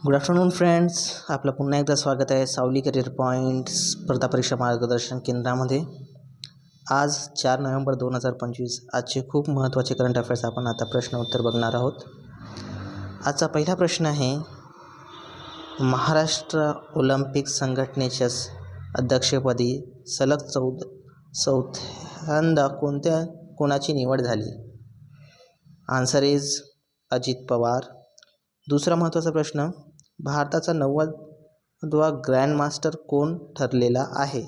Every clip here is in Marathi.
गुड आफ्टरनून फ्रेंड्स, आपलं पुन्हा एकदा स्वागत आहे सावली करिअर पॉईंट स्पर्धा परीक्षा मार्गदर्शन केंद्रामध्ये. आज 4 नोव्हेंबर 2025 आजचे खूप महत्त्वाचे करंट अफेअर्स आपण आता प्रश्न उत्तर बघणार आहोत. आजचा पहिला प्रश्न आहे, महाराष्ट्र ऑलिम्पिक संघटनेच्या अध्यक्षपदी सलग चौथ्यांदा कोणाची निवड झाली? Answer is Ajit Pawar. दुसरा महत्त्वाचा प्रश्न, भारताचा 90वा ग्रँडमास्टर कोण ठरलेला आहे?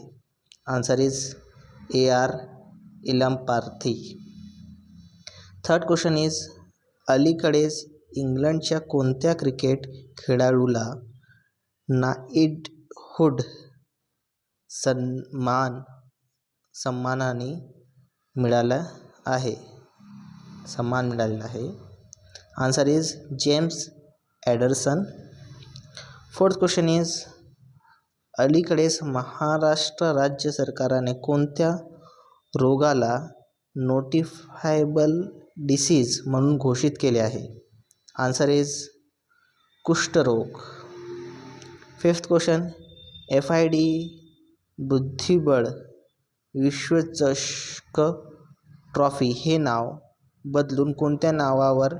Answer is AR Ilamparithi. Third question is, अलीकडेच इंग्लंडच्या कोणत्या क्रिकेट खेळाडूला नाइटहुड सन्मान मिळालेला आहे? Answer is James Anderson. Fourth question is, अलीकडेच महाराष्ट्र राज्य सरकारने कोणत्या रोगाला नोटिफायबल डिसीज म्हणून घोषित केले आहे? आन्सर इज कुष्ठरोग. फिफ्थ क्वेश्चन, FID बुद्धिबळ विश्वचषक ट्रॉफी हे नाव बदलून कोणत्या नावावर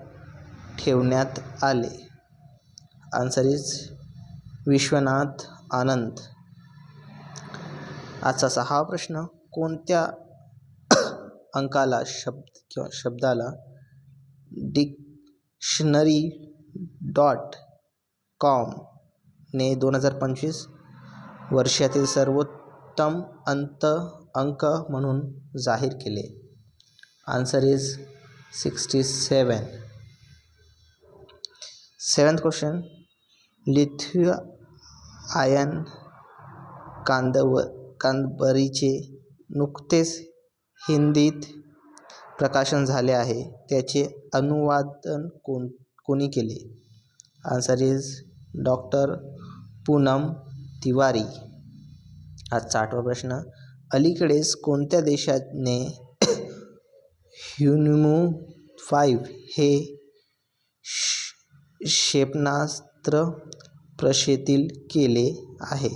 ठेवण्यात आले? Answer is Vishwanath Anand. आजचा 6वा प्रश्न, कोणत्या अंकाला शब्दाला dictionary.com ने 2025 वर्षातील सर्वोत्तम अंक म्हणून जाहीर केले? Answer is 67. सेवन्थ क्वेश्चन, लिथुआयन कादंबरीचे नुकतेच हिंदीत प्रकाशन झाले आहे, त्याचे अनुवादन कोणी केले? Answer is doctor Poonam Tiwari. आजचा 8वा प्रश्न, अलीकडेच कोणत्या देशाने ह्युन्मू 5 हे क्षेपणास्त्र प्रक्षेपित केले आहे?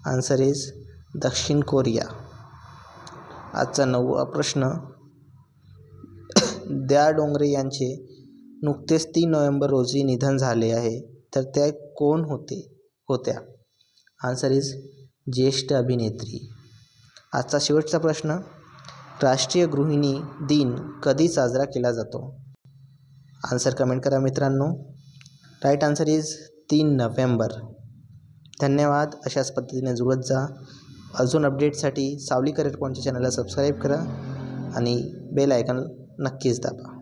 आन्सर इज दक्षिण कोरिया. आजचा 9वा प्रश्न, दया डोंगरे यांचे नुकतेच 3 नोव्हेंबर रोजी निधन झाले आहे, तर त्या कोण होत्या? आन्सर इज ज्येष्ठ अभिनेत्री. आजचा शेवटचा प्रश्न, राष्ट्रीय गृहिणी दिन कधी साजरा केला जातो? आन्सर कमेंट करा मित्रांनो. Right answer is 3 November. धन्यवाद. अशाच पद्धतीने जुळत जा. अजून अपडेटसाठी सावली करिअर पॉईंटच्या चॅनलला सबस्क्राईब करा आणि बेल आयकॉन नक्कीच दाबा.